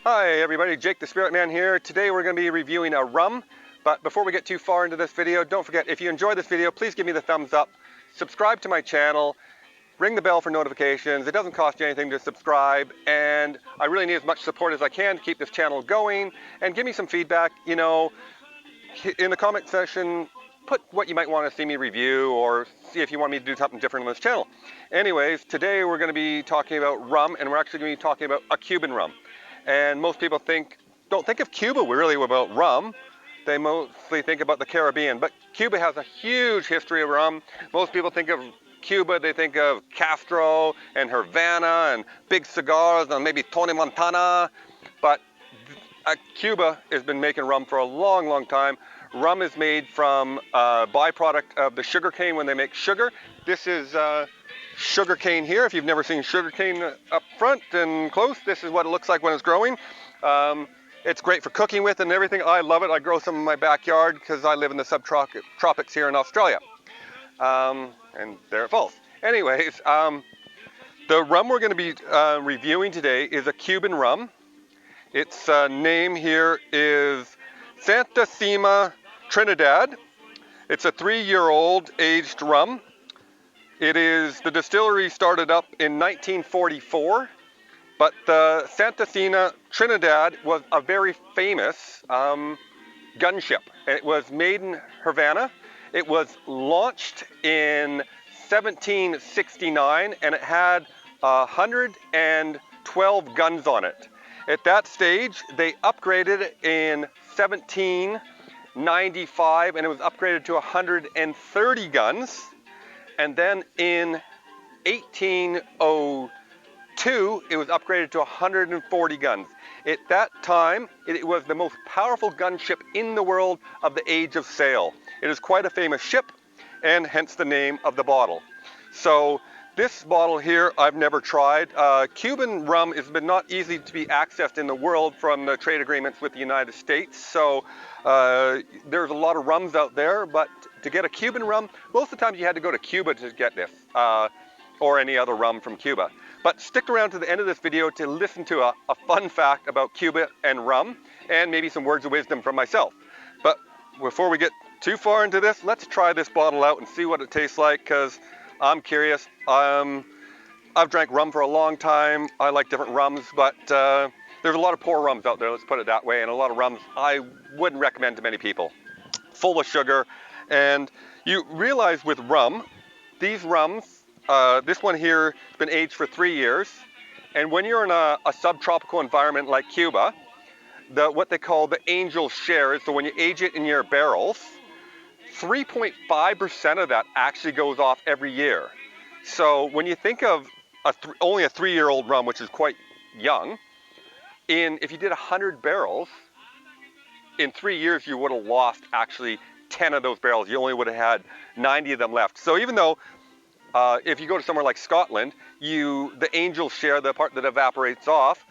Hi everybody, Jake the Spirit Man here. Today we're going to be reviewing a rum, but before we get too far into this video, don't forget, if you enjoy this video, please give me the thumbs up, subscribe to my channel, ring the bell for notifications. It doesn't cost you anything to subscribe, and I really need as much support as I can to keep this channel going, and give me some feedback, you know, in the comment section. Put what you might want to see me review, or see if you want me to do something different on this channel. Anyways, today we're going to be talking about rum, and we're actually going to be talking about a Cuban rum. And most people don't think of Cuba really about rum. They mostly think about the Caribbean, but Cuba has a huge history of rum. Most people think of Cuba, they think of Castro and Havana and big cigars and maybe Tony Montana, but Cuba has been making rum for a long, long time. Rum is made from a byproduct of the sugar cane when they make sugar. This is sugar cane here. If you've never seen sugar cane up front and close, this is what it looks like when it's growing. It's great for cooking with and everything. I love it. I grow some in my backyard because I live in the subtropics here in Australia. And there it falls. Anyways, the rum we're going to be reviewing today is a Cuban rum. Its name here is Santisima Trinidad. It's a 3-year-old aged rum. The distillery started up in 1944, but the Santisima Trinidad was a very famous gunship. It was made in Havana. It was launched in 1769, and it had 112 guns on it. At that stage, they upgraded it in 1795, and it was upgraded to 130 guns. And then in 1802, it was upgraded to 140 guns. At that time, it was the most powerful gunship in the world of the age of sail. It is quite a famous ship, and hence the name of the bottle. So this bottle here, I've never tried. Cuban rum has been not easy to be accessed in the world from the trade agreements with the United States. So there's a lot of rums out there, but to get a Cuban rum, most of the time you had to go to Cuba to get this, or any other rum from Cuba. But stick around to the end of this video to listen to a fun fact about Cuba and rum, and maybe some words of wisdom from myself. But before we get too far into this, let's try this bottle out and see what it tastes like, because I'm curious. I've drank rum for a long time. I like different rums, but there's a lot of poor rums out there, let's put it that way, and a lot of rums I wouldn't recommend to many people. Full of sugar. And you realize with rum, these rums, this one here has been aged for 3 years, and when you're in a subtropical environment like Cuba, what they call the angel share, so when you age it in your barrels, 3.5% of that actually goes off every year. So when you think of only a 3-year-old rum, which is quite young, if you did 100 barrels, in 3 years you would have lost actually 10 of those barrels. You only would have had 90 of them left. So even though if you go to somewhere like Scotland, the angel share, the part that evaporates off,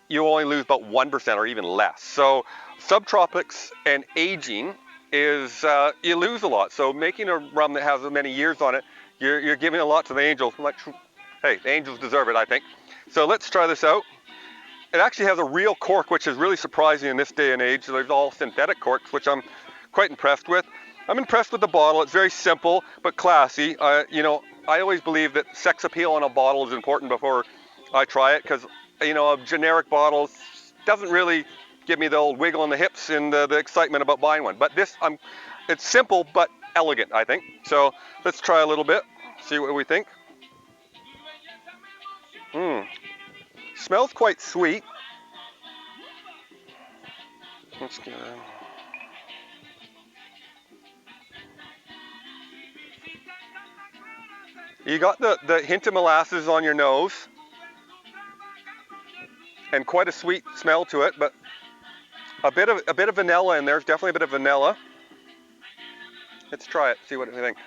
you only lose about 1% or even less. So subtropics and aging is you lose a lot. So making a rum that has many years on it, you're giving a lot to the angels. Hey, the angels deserve it, I think. So let's try this out. It actually has a real cork, which is really surprising in this day and age. There's all synthetic corks, which I'm quite impressed with. I'm impressed with the bottle. It's very simple but classy. You know, I always believe that sex appeal on a bottle is important before I try it, because you know, a generic bottle doesn't really give me the old wiggle in the hips and the excitement about buying one. But this, it's simple but elegant, I think. So let's try a little bit, see what we think. Smells quite sweet. Let's get it. You got the hint of molasses on your nose, and quite a sweet smell to it, but a bit of vanilla in there. There's definitely a bit of vanilla. Let's try it, see what we think.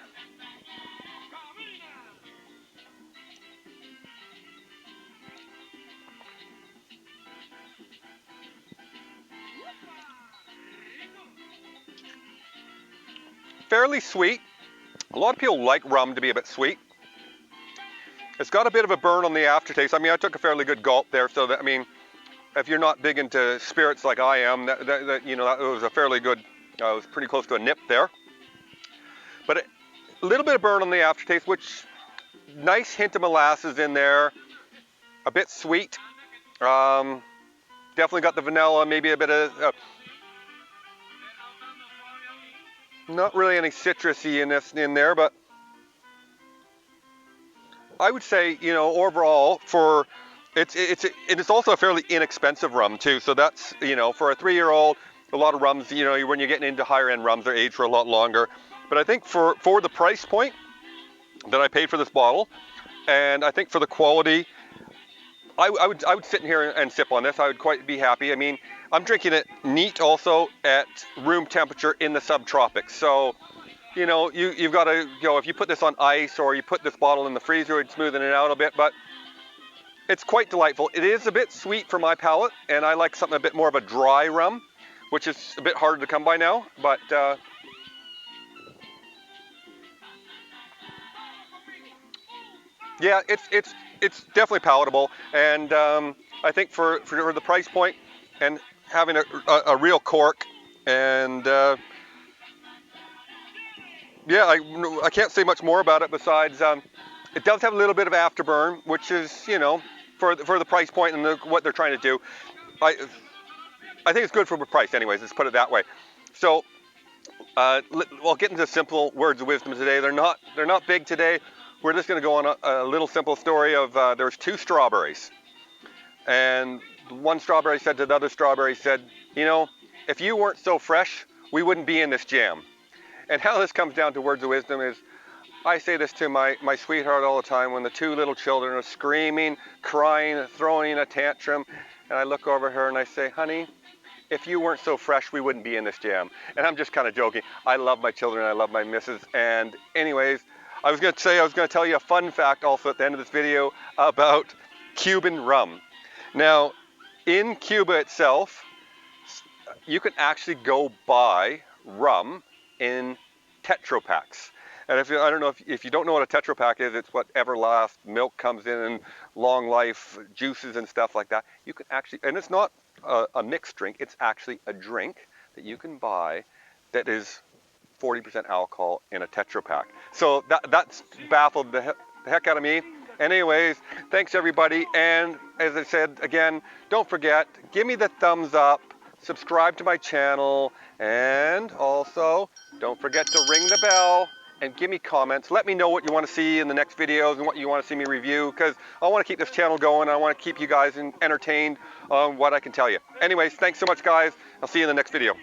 Fairly sweet. A lot of people like rum to be a bit sweet. It's got a bit of a burn on the aftertaste. I mean, I took a fairly good gulp there, so that, I mean, if you're not big into spirits like I am, you know, that was a fairly good, it was pretty close to a nip there. But a little bit of burn on the aftertaste, which nice hint of molasses in there, a bit sweet. Definitely got the vanilla, maybe a bit of, not really any citrusy in there, but I would say, you know, overall for it's also a fairly inexpensive rum too. So that's, you know, for a 3-year-old, a lot of rums, you know, when you're getting into higher end rums, they're aged for a lot longer. But I think for the price point that I paid for this bottle, and I think for the quality, I would sit in here and sip on this. I would quite be happy. I mean, I'm drinking it neat also at room temperature in the subtropics. So, you know, you've got to, you know, if you put this on ice or you put this bottle in the freezer, it's smoothing it out a bit, but it's quite delightful. It is a bit sweet for my palate, and I like something a bit more of a dry rum, which is a bit harder to come by now, but yeah, it's definitely palatable, and I think for the price point and having a real cork, and yeah, I can't say much more about it besides it does have a little bit of afterburn, which is, you know, for the price point and what they're trying to do. I think it's good for the price anyways, let's put it that way. So we'll get into simple words of wisdom today. They're not big today. We're just going to go on a little simple story of there's 2 strawberries. And one strawberry said to the other strawberry, said, you know, if you weren't so fresh, we wouldn't be in this jam. And how this comes down to words of wisdom is, I say this to my sweetheart all the time when the 2 little children are screaming, crying, throwing a tantrum. And I look over her and I say, honey, if you weren't so fresh, we wouldn't be in this jam. And I'm just kind of joking. I love my children. I love my missus. And anyways, I was going to tell you a fun fact also at the end of this video about Cuban rum. Now, in Cuba itself, you can actually go buy rum in Tetra packs. And I don't know if you don't know what a Tetra pack is, it's what Everlast milk comes in and long life juices and stuff like that. You can actually, and it's not a mixed drink, it's actually a drink that you can buy that is 40% alcohol in a Tetra pack. So that's baffled the heck out of me. Anyways, thanks everybody. And as I said, again, don't forget, give me the thumbs up, subscribe to my channel, and also don't forget to ring the bell and give me comments. Let me know what you want to see in the next videos and what you want to see me review, because I want to keep this channel going. I want to keep you guys entertained on what I can tell you. Anyways, thanks so much guys. I'll see you in the next video.